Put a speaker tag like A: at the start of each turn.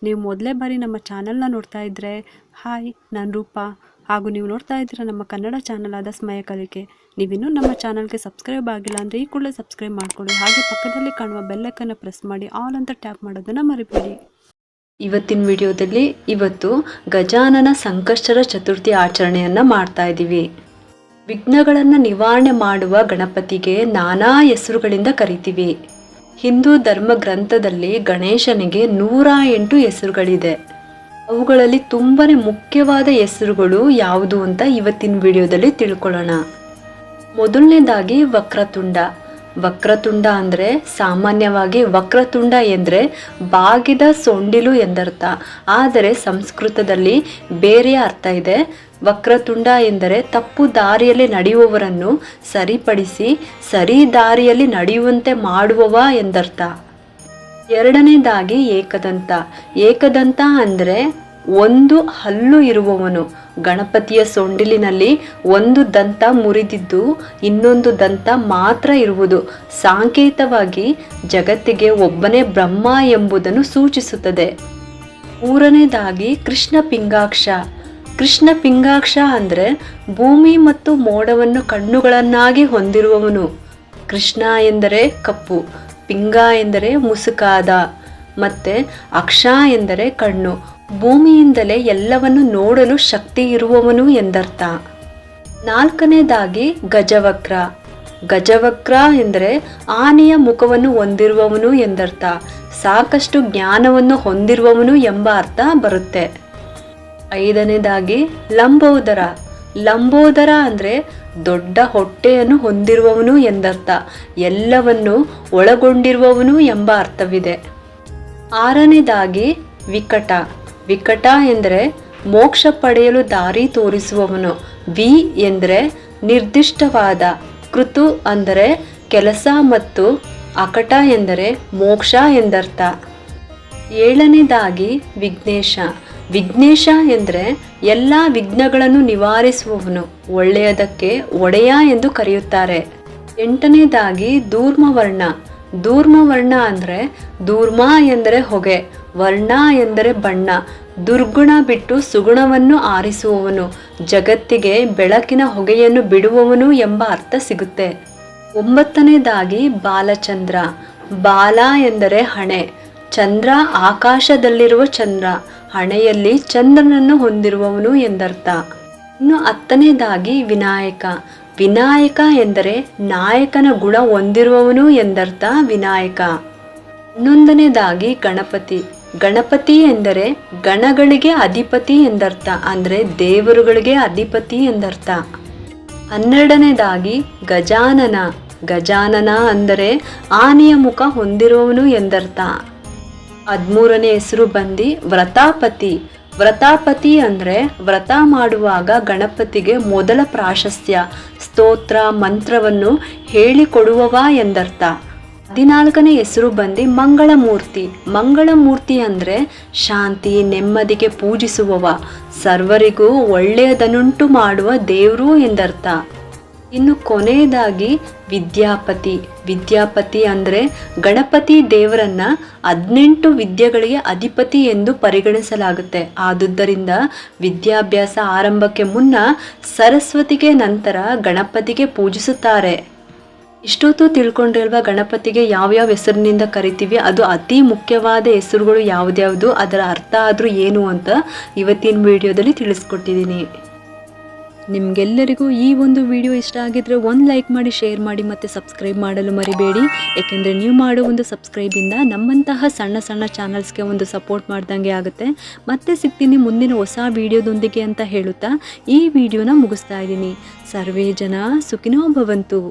A: ನೀವು ಮೊದಲೇ ಬಾರಿ ನಮ್ಮ ಚಾನಲ್ನ ನೋಡ್ತಾ ಇದ್ದರೆ ಹಾಯ್, ನಾನು ರೂಪಾ. ಹಾಗೂ ನೀವು ನೋಡ್ತಾ ಇದ್ದೀರಾ ನಮ್ಮ ಕನ್ನಡ ಚಾನಲ್ ಆದ ಸ್ಮಯ ಕಲಿಕೆ. ನೀವಿನ್ನೂ ನಮ್ಮ ಚಾನಲ್ಗೆ ಸಬ್ಸ್ಕ್ರೈಬ್ ಆಗಿಲ್ಲ ಅಂದರೆ ಈ ಕೂಡಲೇ ಸಬ್ಸ್ಕ್ರೈಬ್ ಮಾಡ್ಕೊಳ್ಳಿ. ಹಾಗೆ ಪಕ್ಕದಲ್ಲಿ ಕಾಣುವ ಬೆಲ್ಲೈಕನ್ನು ಪ್ರೆಸ್ ಮಾಡಿ ಆಲ್ ಅಂತ ಟ್ಯಾಪ್ ಮಾಡೋದನ್ನು ಮರಿಬೇಡಿ.
B: ಇವತ್ತಿನ ವಿಡಿಯೋದಲ್ಲಿ ಇವತ್ತು ಗಜಾನನ ಸಂಕಷ್ಟರ ಚತುರ್ಥಿ ಆಚರಣೆಯನ್ನು ಮಾಡ್ತಾ ಇದ್ದೀವಿ. ವಿಘ್ನಗಳನ್ನು ನಿವಾರಣೆ ಮಾಡುವ ಗಣಪತಿಗೆ ನಾನಾ ಹೆಸರುಗಳಿಂದ ಕರಿತೀವಿ. ಹಿಂದೂ ಧರ್ಮ ಗ್ರಂಥದಲ್ಲಿ ಗಣೇಶನಿಗೆ 108 ಹೆಸರುಗಳಿದೆ. ಅವುಗಳಲ್ಲಿ ತುಂಬಾನೇ ಮುಖ್ಯವಾದ ಹೆಸರುಗಳು ಯಾವುದು ಅಂತ ಇವತ್ತಿನ ವಿಡಿಯೋದಲ್ಲಿ ತಿಳ್ಕೊಳ್ಳೋಣ. ಮೊದಲನೇದಾಗಿ ವಕ್ರತುಂಡ. ವಕ್ರತುಂಡ ಅಂದರೆ ಸಾಮಾನ್ಯವಾಗಿ ವಕ್ರತುಂಡ ಎಂದರೆ ಬಾಗಿದ ಸೊಂಡಿಲು ಎಂದರ್ಥ. ಆದರೆ ಸಂಸ್ಕೃತದಲ್ಲಿ ಬೇರೆ ಅರ್ಥ ಇದೆ. ವಕ್ರತುಂಡ ಎಂದರೆ ತಪ್ಪು ದಾರಿಯಲ್ಲಿ ನಡೆಯುವವರನ್ನು ಸರಿಪಡಿಸಿ ಸರಿ ದಾರಿಯಲ್ಲಿ ನಡೆಯುವಂತೆ ಮಾಡುವವ ಎಂದರ್ಥ. ಎರಡನೇದಾಗಿ ಏಕದಂತ. ಏಕದಂತ ಅಂದರೆ ಒಂದು ಹಲ್ಲು ಇರುವವನು. ಗಣಪತಿಯ ಸೊಂಡಿಲಿನಲ್ಲಿ ಒಂದು ದಂತ ಮುರಿದಿದ್ದು ಇನ್ನೊಂದು ದಂತ ಮಾತ್ರ ಇರುವುದು ಸಾಂಕೇತವಾಗಿ ಜಗತ್ತಿಗೆ ಒಬ್ಬನೇ ಬ್ರಹ್ಮ ಎಂಬುದನ್ನು ಸೂಚಿಸುತ್ತದೆ. ಮೂರನೇದಾಗಿ ಕೃಷ್ಣ ಪಿಂಗಾಕ್ಷ. ಕೃಷ್ಣ ಪಿಂಗಾಕ್ಷ ಅಂದರೆ ಭೂಮಿ ಮತ್ತು ಮೋಡವನ್ನು ಕಣ್ಣುಗಳನ್ನಾಗಿ ಹೊಂದಿರುವವನು. ಕೃಷ್ಣ ಎಂದರೆ ಕಪ್ಪು, ಪಿಂಗ ಎಂದರೆ ಮುಸುಕಾದ, ಮತ್ತೆ ಅಕ್ಷ ಎಂದರೆ ಕಣ್ಣು. ಭೂಮಿಯಿಂದಲೇ ಎಲ್ಲವನ್ನು ನೋಡಲು ಶಕ್ತಿ ಇರುವವನು ಎಂದರ್ಥ. ನಾಲ್ಕನೇದಾಗಿ ಗಜವಕ್ರ. ಗಜವಕ್ರ ಎಂದರೆ ಆನೆಯ ಮುಖವನ್ನು ಹೊಂದಿರುವವನು ಎಂದರ್ಥ. ಸಾಕಷ್ಟು ಜ್ಞಾನವನ್ನು ಹೊಂದಿರುವವನು ಎಂಬ ಅರ್ಥ ಬರುತ್ತೆ. ಐದನೇದಾಗಿ ಲಂಬೋದರ. ಲಂಬೋದರ ಅಂದರೆ ದೊಡ್ಡ ಹೊಟ್ಟೆಯನ್ನು ಹೊಂದಿರುವವನು ಎಂದರ್ಥ. ಎಲ್ಲವನ್ನು ಒಳಗೊಂಡಿರುವವನು ಎಂಬ ಅರ್ಥವಿದೆ. ಆರನೇದಾಗಿ ವಿಕಟ. ವಿಕಟ ಎಂದರೆ ಮೋಕ್ಷ ಪಡೆಯಲು ದಾರಿ ತೋರಿಸುವವನು. ವಿ ಎಂದರೆ ನಿರ್ದಿಷ್ಟವಾದ. ಕೃತು ಅಂದರೆ ಕೆಲಸ ಮತ್ತು ಅಕಟ ಎಂದರೆ ಮೋಕ್ಷ ಎಂದರ್ಥ. ಏಳನೇದಾಗಿ ವಿಘ್ನೇಶ. ವಿಘ್ನೇಶ ಎಂದರೆ ಎಲ್ಲ ವಿಘ್ನಗಳನ್ನು ನಿವಾರಿಸುವವನು. ಒಳ್ಳೆಯದಕ್ಕೆ ಒಡೆಯ ಎಂದು ಕರೆಯುತ್ತಾರೆ. ಎಂಟನೇದಾಗಿ ಧೂಮ್ರವರ್ಣ. ಧೂಮ್ರವರ್ಣ ಅಂದರೆ ಧೂಮ್ರ ಎಂದರೆ ಹೊಗೆ, ವರ್ಣ ಎಂದರೆ ಬಣ್ಣ. ದುರ್ಗುಣ ಬಿಟ್ಟು ಸುಗುಣವನ್ನು ಆರಿಸುವವನು, ಜಗತ್ತಿಗೆ ಬೆಳಕಿನ ಹೊಗೆಯನ್ನು ಬಿಡುವವನು ಎಂಬ ಅರ್ಥ ಸಿಗುತ್ತೆ. ಒಂಬತ್ತನೇದಾಗಿ ಬಾಲಚಂದ್ರ. ಬಾಲ ಎಂದರೆ ಹಣೆ, ಚಂದ್ರ ಆಕಾಶದಲ್ಲಿರುವ ಚಂದ್ರ, ಹಣೆಯಲ್ಲಿ ಚಂದ್ರನನ್ನು ಹೊಂದಿರುವವನು ಎಂದರ್ಥ. ಇನ್ನು ಹತ್ತನೇದಾಗಿ ವಿನಾಯಕ. ವಿನಾಯಕ ಎಂದರೆ ನಾಯಕನ ಗುಣ ಹೊಂದಿರುವವನು ಎಂದರ್ಥ ವಿನಾಯಕ. 11ನೇದಾಗಿ ಗಣಪತಿ. ಗಣಪತಿ ಎಂದರೆ ಗಣಗಳಿಗೆ ಅಧಿಪತಿ ಎಂದರ್ಥ, ಅಂದರೆ ದೇವರುಗಳಿಗೆ ಅಧಿಪತಿ ಎಂದರ್ಥ. 12ನೇದಾಗಿ ಗಜಾನನ. ಗಜಾನನ ಅಂದರೆ ಆನೆಯ ಮುಖ ಹೊಂದಿರುವವನು ಎಂದರ್ಥ. 13ನೇ ಹೆಸರು ಬಂದು ವ್ರತಾಪತಿ. ವ್ರತಾಪತಿ ಅಂದರೆ ವ್ರತ ಮಾಡುವಾಗ ಗಣಪತಿಗೆ ಮೊದಲ ಪ್ರಾಶಸ್ತ್ಯ, ಸ್ತೋತ್ರ ಮಂತ್ರವನ್ನು ಹೇಳಿಕೊಡುವವ ಎಂದರ್ಥ. 14ನೇ ಹೆಸರು ಬಂದು ಮಂಗಳಮೂರ್ತಿ. ಮಂಗಳಮೂರ್ತಿ ಅಂದರೆ ಶಾಂತಿ ನೆಮ್ಮದಿಗೆ ಪೂಜಿಸುವವ, ಸರ್ವರಿಗೂ ಒಳ್ಳೆಯದನ್ನುಂಟು ಮಾಡುವ ದೇವರು ಎಂದರ್ಥ. ಇನ್ನು ಕೊನೆಯದಾಗಿ ವಿದ್ಯಾಪತಿ. ವಿದ್ಯಾಪತಿ ಅಂದರೆ ಗಣಪತಿ ದೇವರನ್ನ 18 ವಿದ್ಯೆಗಳಿಗೆ ಅಧಿಪತಿ ಎಂದು ಪರಿಗಣಿಸಲಾಗುತ್ತೆ. ಆದುದರಿಂದ ವಿದ್ಯಾಭ್ಯಾಸ ಆರಂಭಕ್ಕೆ ಮುನ್ನ ಸರಸ್ವತಿಗೆ, ನಂತರ ಗಣಪತಿಗೆ ಪೂಜಿಸುತ್ತಾರೆ. ಇಷ್ಟೊತ್ತು ತಿಳ್ಕೊಂಡಿಲ್ವಾ ಗಣಪತಿಗೆ ಯಾವ್ಯಾವ ಹೆಸರಿನಿಂದ ಕರಿತೀವಿ, ಅದು ಅತಿ ಮುಖ್ಯವಾದ ಹೆಸರುಗಳು ಯಾವುದ್ಯಾವುದು, ಅದರ ಅರ್ಥ ಆದರೂ ಏನು ಅಂತ ಇವತ್ತಿನ ವಿಡಿಯೋದಲ್ಲಿ ತಿಳಿಸ್ಕೊಟ್ಟಿದ್ದೀನಿ. ನಿಮಗೆಲ್ಲರಿಗೂ ಈ ಒಂದು ವಿಡಿಯೋ ಇಷ್ಟ ಆಗಿದ್ರೆ ಒಂದು ಲೈಕ್ ಮಾಡಿ, ಶೇರ್ ಮಾಡಿ ಮತ್ತು ಸಬ್ಸ್ಕ್ರೈಬ್ ಮಾಡಲು ಮರಿಬೇಡಿ. ಏಕೆಂದರೆ ನೀವು ಮಾಡೋ ಒಂದು ಸಬ್ಸ್ಕ್ರೈಬಿಂದ ನಮ್ಮಂತಹ ಸಣ್ಣ ಸಣ್ಣ ಚಾನಲ್ಸ್ಗೆ ಒಂದು ಸಪೋರ್ಟ್ ಮಾಡ್ದಂಗೆ ಆಗುತ್ತೆ. ಮತ್ತೆ ಸಿಗ್ತೀನಿ ಮುಂದಿನ ಹೊಸ ವಿಡಿಯೋದೊಂದಿಗೆ ಅಂತ ಹೇಳುತ್ತಾ ಈ ವಿಡಿಯೋನ ಮುಗಿಸ್ತಾ ಇದ್ದೀನಿ. ಸರ್ವೇ ಜನ ಸುಖಿನೋ ಭವಂತು.